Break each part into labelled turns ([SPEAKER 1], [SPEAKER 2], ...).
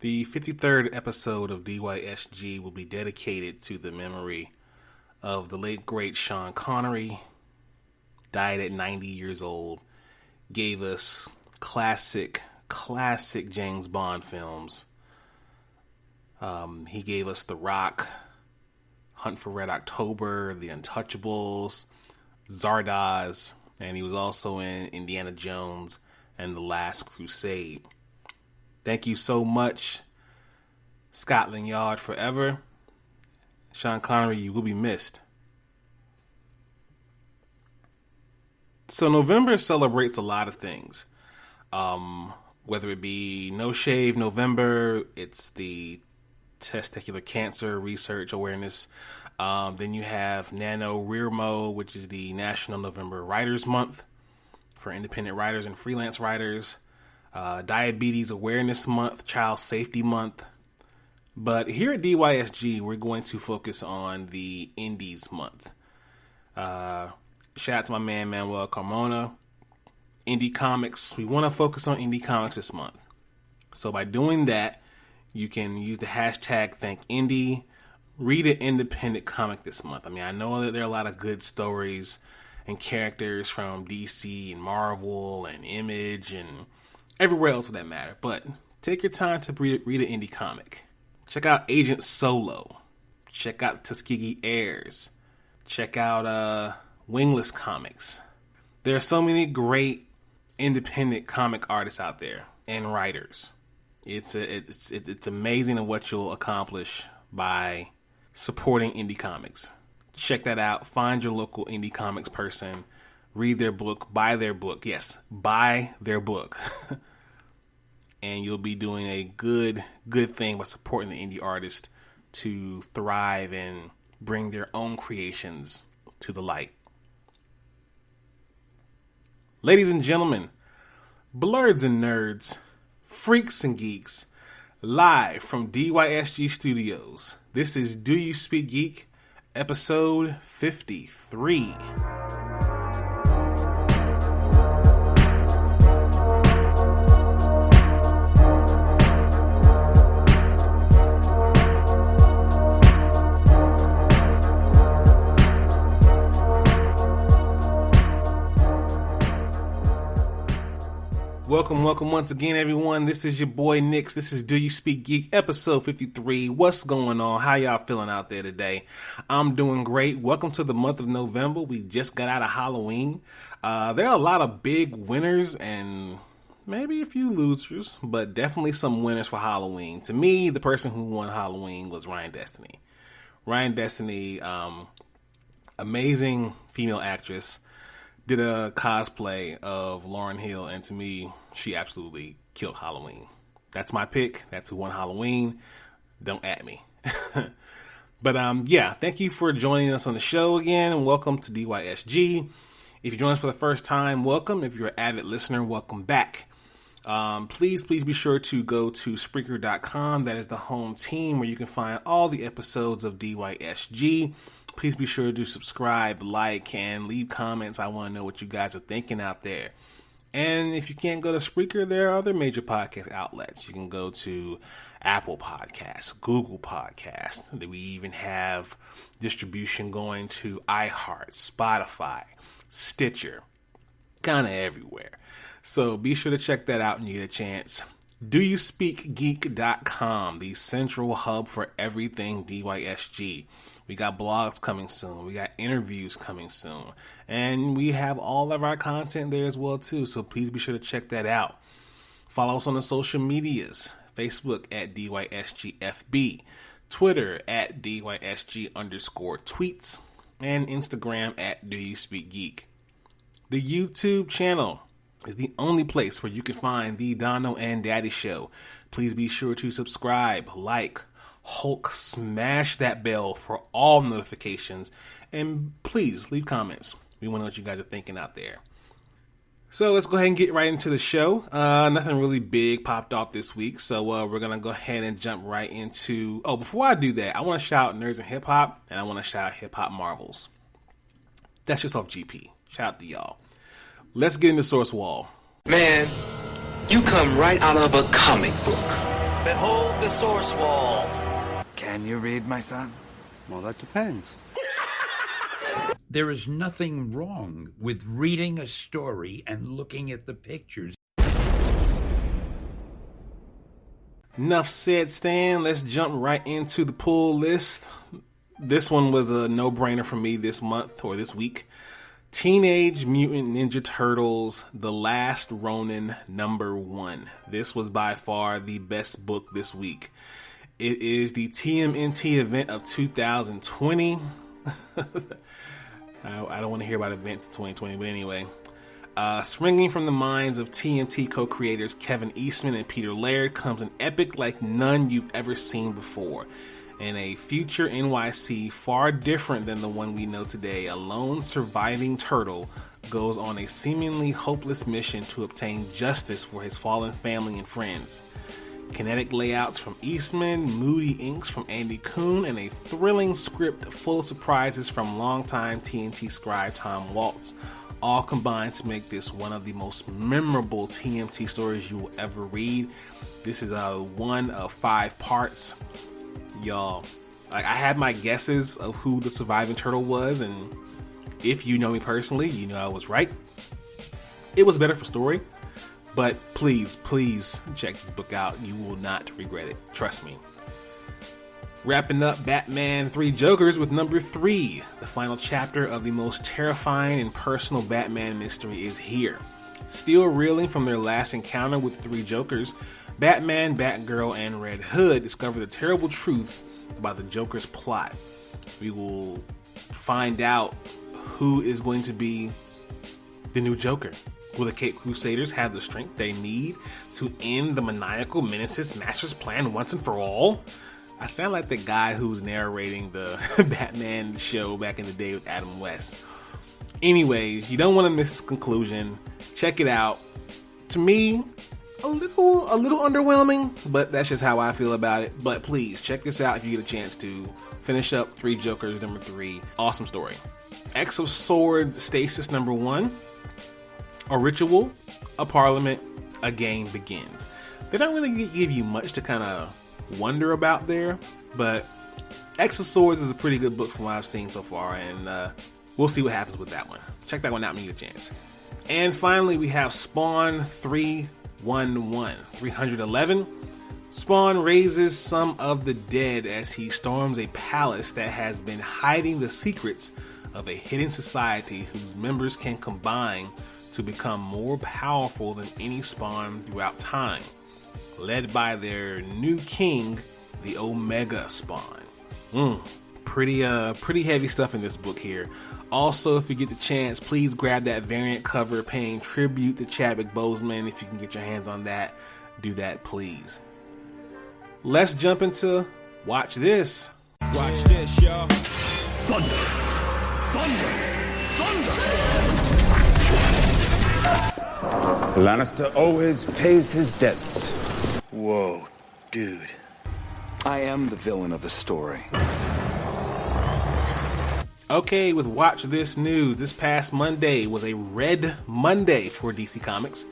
[SPEAKER 1] The 53rd episode of DYSG will be dedicated to the memory of the late great Sean Connery. Died at 90 years old. Gave us classic James Bond films. He gave us The Rock, Hunt for Red October, The Untouchables, Zardoz, and he was also in Indiana Jones and The Last Crusade. Thank you so much, Scotland Yard forever. Sean Connery, you will be missed. So November celebrates a lot of things. Whether it be No Shave November, it's the testicular cancer research awareness. Then you have NaNoWriMo, which is the National November Writers Month for independent writers and freelance writers. Diabetes Awareness Month, Child Safety Month. But here at DYSG, we're going to focus on the Indies Month. Shout out to my man, Manuel Carmona. Indie Comics. We want to focus on Indie Comics this month. So by doing that, you can use the hashtag ThankIndie. Read an independent comic this month. I mean, I know that there are a lot of good stories and characters from DC and Marvel and Image and everywhere else for that matter. But take your time to read an indie comic. Check out Agent Solo. Check out Tuskegee Heirs. Check out Wingless Comics. There are so many great independent comic artists out there and writers. It's amazing at what you'll accomplish by supporting indie comics. Check that out. Find your local indie comics person. Read their book. Buy their book. Yes, buy their book. And you'll be doing a good thing by supporting the indie artist to thrive and bring their own creations to the light. Ladies and gentlemen, blurs and nerds, freaks and geeks, live from DYSG Studios. This is Do You Speak Geek, episode 53. Welcome once again, everyone. This is your boy Nix. This is Do You Speak Geek, episode 53. What's going on? How y'all feeling out there today? I'm doing great. Welcome to the month of November. We just got out of Halloween. There are a lot of big winners and maybe a few losers, but definitely some winners for Halloween. To me, the person who won Halloween was Ryan Destiny. Ryan Destiny, amazing female actress, did a cosplay of Lauryn Hill, and to me, she absolutely killed Halloween. That's my pick. That's who won Halloween. Don't at me. But yeah, thank you for joining us on the show again, and welcome to DYSG. If you join us for the first time, welcome. If you're an avid listener, welcome back. Please be sure to go to Spreaker.com. That is the home team where you can find all the episodes of DYSG. Please be sure to subscribe, like, and leave comments. I want to know what you guys are thinking out there. And if you can't go to Spreaker, there are other major podcast outlets. You can go to Apple Podcasts, Google Podcasts. We even have distribution going to iHeart, Spotify, Stitcher, kind of everywhere. So be sure to check that out when you get a chance. DoYouSpeakGeek.com, the central hub for everything DYSG. We got blogs coming soon. We got interviews coming soon. And we have all of our content there as well, too. So please be sure to check that out. Follow us on the social medias. Facebook at DYSGFB. Twitter at DYSG_tweets. And Instagram at DoYouSpeakGeek. The YouTube channel is the only place where you can find the Dono and Daddy Show. Please be sure to subscribe, like, Hulk, smash that bell for all notifications, and please leave comments. We want to know what you guys are thinking out there. So let's go ahead and get right into the show. Nothing really big popped off this week, so we're going to go ahead and jump right into... Oh, before I do that, I want to shout out Nerds and Hip Hop, and I want to shout out Hip Hop Marvels. That's just off GP. Shout out to y'all. Let's get into Source Wall.
[SPEAKER 2] Man, you come right out of a comic book. Behold the source wall.
[SPEAKER 3] Can you read, my son?
[SPEAKER 4] Well, that depends.
[SPEAKER 5] There is nothing wrong with reading a story and looking at the pictures.
[SPEAKER 1] Enough said, Stan. Let's jump right into the pull list. This one was a no-brainer for me this month or this week. Teenage Mutant Ninja Turtles: The Last Ronin #1. This was by far the best book this week. It is the TMNT event of 2020. I don't want to hear about events in 2020, but anyway. Springing from the minds of TMT co-creators Kevin Eastman and Peter Laird comes an epic like none you've ever seen before. In a future NYC far different than the one we know today, a lone surviving turtle goes on a seemingly hopeless mission to obtain justice for his fallen family and friends. Kinetic layouts from Eastman, moody inks from Andy Kuhn, and a thrilling script full of surprises from longtime TNT scribe Tom Waltz all combine to make this one of the most memorable TMT stories you will ever read. This is one of 5 parts. Y'all, I had my guesses of who the surviving turtle was, and if you know me personally, you know I was right. It was better for story, but please check this book out. You will not regret it. Trust me. Wrapping up Batman 3 Jokers with #3. The final chapter of the most terrifying and personal Batman mystery is here. Still reeling from their last encounter with 3 Jokers, Batman, Batgirl, and Red Hood discover the terrible truth about the Joker's plot. We will find out who is going to be the new Joker. Will the Caped Crusaders have the strength they need to end the maniacal Menace's master's plan once and for all? I sound like the guy who was narrating the Batman show back in the day with Adam West. Anyways, you don't want to miss this conclusion. Check it out. To me, a little underwhelming, but that's just how I feel about it. But please, check this out if you get a chance to. Finish up 3 Jokers #3. Awesome story. X of Swords Stasis #1. A ritual, a parliament, a game begins. They don't really give you much to kind of wonder about there, but X of Swords is a pretty good book from what I've seen so far, and we'll see what happens with that one. Check that one out when you get a chance. And finally, we have Spawn 311. Spawn raises some of the dead as he storms a palace that has been hiding the secrets of a hidden society whose members can combine to become more powerful than any Spawn throughout time, led by their new king, the Omega Spawn. Pretty heavy stuff in this book here. Also, if you get the chance, please grab that variant cover paying tribute to Chadwick Boseman. If you can get your hands on that, do that, please. Let's jump into Watch This.
[SPEAKER 6] Watch this, y'all.
[SPEAKER 7] Thunder! Thunder! Thunder!
[SPEAKER 4] Lannister always pays his debts.
[SPEAKER 3] Whoa, dude. I am the villain of the story.
[SPEAKER 1] Okay, with Watch This news, this past Monday was a Red Monday for DC Comics.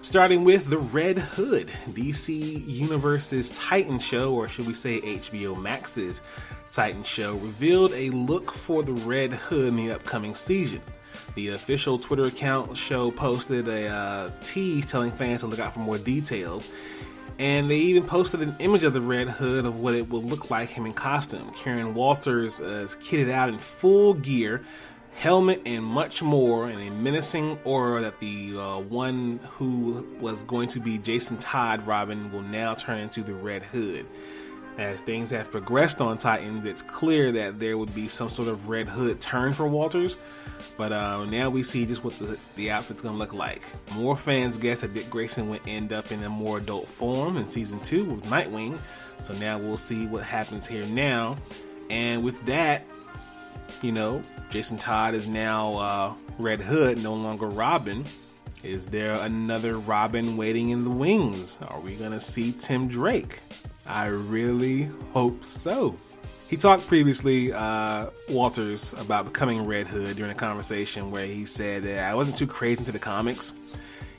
[SPEAKER 1] Starting with the Red Hood, DC Universe's Titan show, or should we say HBO Max's Titan show, revealed a look for the Red Hood in the upcoming season. The official Twitter account show posted a tease telling fans to look out for more details, and they even posted an image of the Red Hood of what it will look like him in costume. Kieran Walters is kitted out in full gear, helmet, and much more, and a menacing aura that the one who was going to be Jason Todd Robin will now turn into the Red Hood. As things have progressed on Titans, it's clear that there would be some sort of Red Hood turn for Walters, but now we see just what the outfit's going to look like. More fans guess that Dick Grayson would end up in a more adult form in Season 2 with Nightwing, so now we'll see what happens here now. And with that, you know, Jason Todd is now Red Hood, no longer Robin. Is there another Robin waiting in the wings? Are we going to see Tim Drake? I really hope so. He talked previously, Walters, about becoming Red Hood during a conversation where he said that I wasn't too crazy into the comics.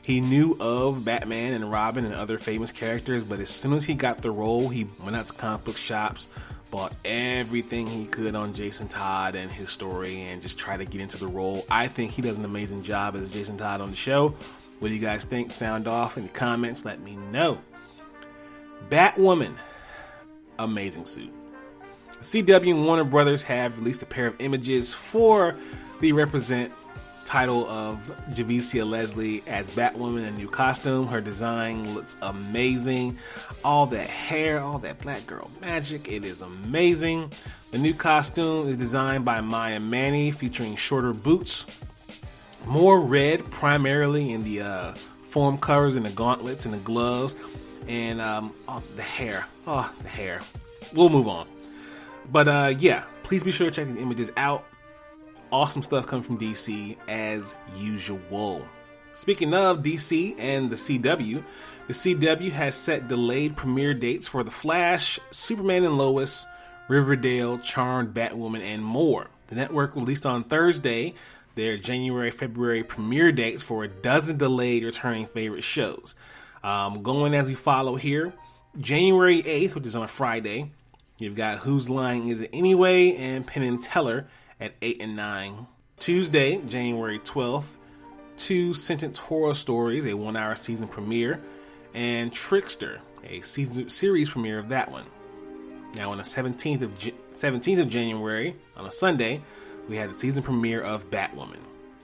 [SPEAKER 1] He knew of Batman and Robin and other famous characters, but as soon as he got the role, he went out to comic book shops, bought everything he could on Jason Todd and his story, and just tried to get into the role. I think he does an amazing job as Jason Todd on the show. What do you guys think? Sound off in the comments. Let me know. Batwoman. Amazing suit. CW and Warner Brothers have released a pair of images for the Represent title of Javicia Leslie as Batwoman in a new costume. Her design looks amazing. All that hair, all that black girl magic, it is amazing. The new costume is designed by Maya Manny, featuring shorter boots, more red primarily in the foam covers and the gauntlets and the gloves, and the hair. Oh, the hair. We'll move on. But yeah, please be sure to check these images out. Awesome stuff coming from DC as usual. Speaking of DC and the CW has set delayed premiere dates for The Flash, Superman and Lois, Riverdale, Charmed, Batwoman, and more. The network released on Thursday their January-February premiere dates for a dozen delayed returning favorite shows. Going as we follow here, January 8th, which is on a Friday, you've got Whose Line Is It Anyway and Penn and Teller at 8 and 9. Tuesday, January 12th, 2 Sentence Horror Stories, a 1-hour season premiere, and Trickster, a series premiere of that one. Now on the 17th of January, on a Sunday, we had the season premiere of Batwoman.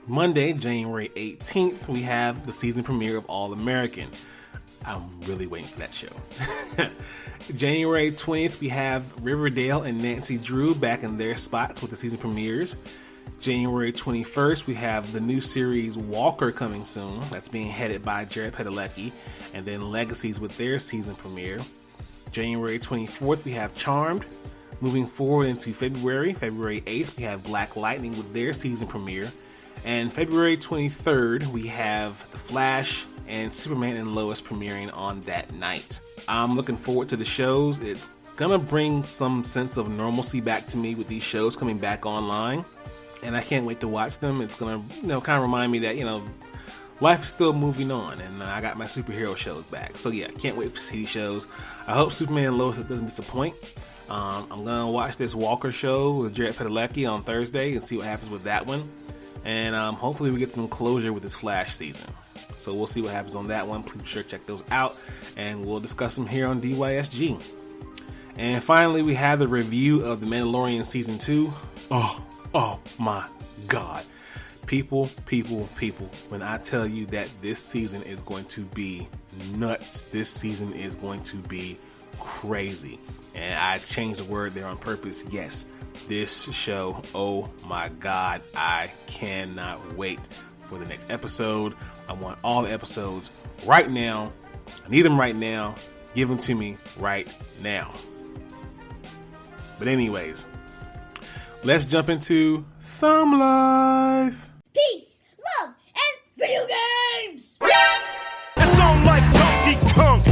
[SPEAKER 1] Monday, January 18th, we have the season premiere of All American. I'm really waiting for that show. January 20th, we have Riverdale and Nancy Drew back in their spots with the season premieres. January 21st, we have the new series Walker coming soon. That's being headed by Jared Padalecki. And then Legacies with their season premiere. January 24th, we have Charmed. Moving forward into February 8th, we have Black Lightning with their season premiere. And February 23rd, we have The Flash and Superman and Lois premiering on that night. I'm looking forward to the shows. It's gonna bring some sense of normalcy back to me with these shows coming back online, and I can't wait to watch them. It's gonna, kind of remind me that, life is still moving on, and I got my superhero shows back. So yeah, can't wait to see these shows. I hope Superman and Lois doesn't disappoint. I'm gonna watch this Walker show with Jared Padalecki on Thursday and see what happens with that one. And hopefully we get some closure with this Flash season. So we'll see what happens on that one. Please be sure to check those out, and we'll discuss them here on DYSG. And finally, we have the review of The Mandalorian Season 2. Oh my God. People, when I tell you that this season is going to be nuts, this season is going to be crazy. And I changed the word there on purpose. Yes, this show, oh my God, I cannot wait for the next episode. I want all the episodes right now. I need them right now. Give them to me right now. But anyways, let's jump into Thumb Life.
[SPEAKER 6] Peace, love, and video games!
[SPEAKER 7] That sound like Donkey Kong.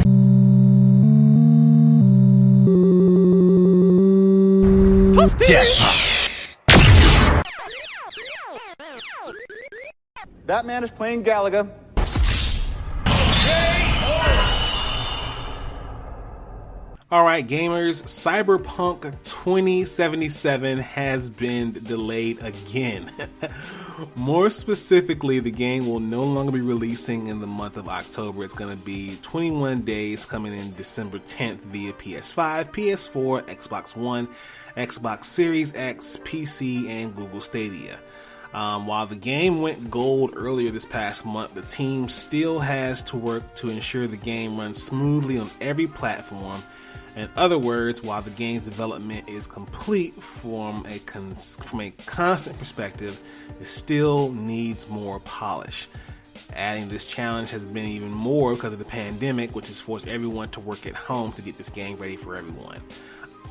[SPEAKER 3] Batman is playing Galaga.
[SPEAKER 1] Alright gamers, Cyberpunk 2077 has been delayed again. More specifically, the game will no longer be releasing in the month of October. It's going to be 21 days coming in December 10th via PS5, PS4, Xbox One, Xbox Series X, PC, and Google Stadia. While the game went gold earlier this past month, the team still has to work to ensure the game runs smoothly on every platform. In other words, while the game's development is complete from a constant perspective, it still needs more polish. Adding this challenge has been even more because of the pandemic, which has forced everyone to work at home to get this game ready for everyone.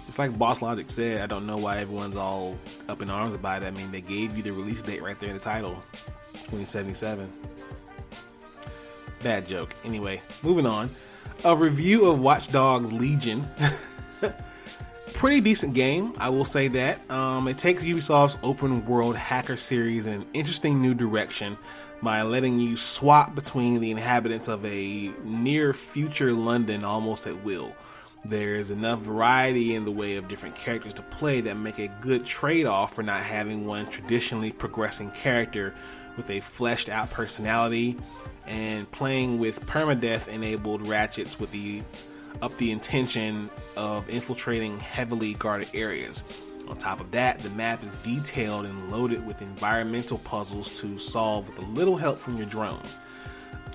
[SPEAKER 1] It's like Boss Logic said, I don't know why everyone's all up in arms about it. I mean, they gave you the release date right there in the title, 2077. Bad joke. Anyway, moving on. A review of Watch Dogs Legion. pretty decent game, I will say that. It takes Ubisoft's open world hacker series in an interesting new direction by letting you swap between the inhabitants of a near future London almost at will. There's enough variety in the way of different characters to play that make a good trade-off for not having one traditionally progressing character with a fleshed out personality, and playing with permadeath enabled Ratchets with the intention of infiltrating heavily guarded areas. On top of that, the map is detailed and loaded with environmental puzzles to solve with a little help from your drones.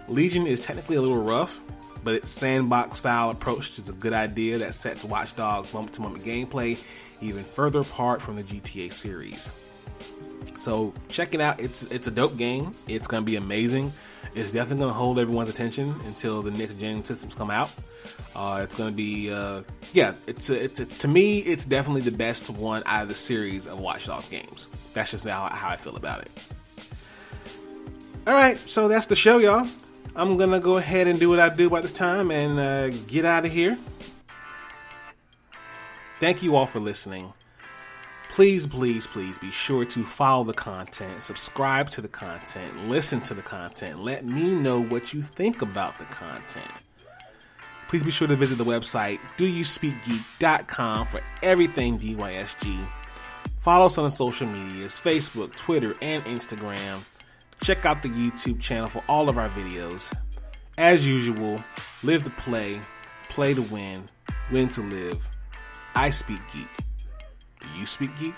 [SPEAKER 1] Legion is technically a little rough, but its sandbox style approach is a good idea that sets Watch Dogs moment to moment gameplay even further apart from the GTA series. So check it out. It's a dope game. It's going to be amazing. It's definitely going to hold everyone's attention until the next gen systems come out. It's going to be it's to me, it's definitely the best one out of the series of Watch Dogs games. That's just how I feel about it. All right, so that's the show, y'all. I'm going to go ahead and do what I do about this time and get out of here. Thank you all for listening. Please, please, please be sure to follow the content, subscribe to the content, listen to the content. Let me know what you think about the content. Please be sure to visit the website doyouspeakgeek.com for everything DYSG. Follow us on the social medias, Facebook, Twitter, and Instagram. Check out the YouTube channel for all of our videos. As usual, live to play to win to live. I speak geek. Do you speak geek?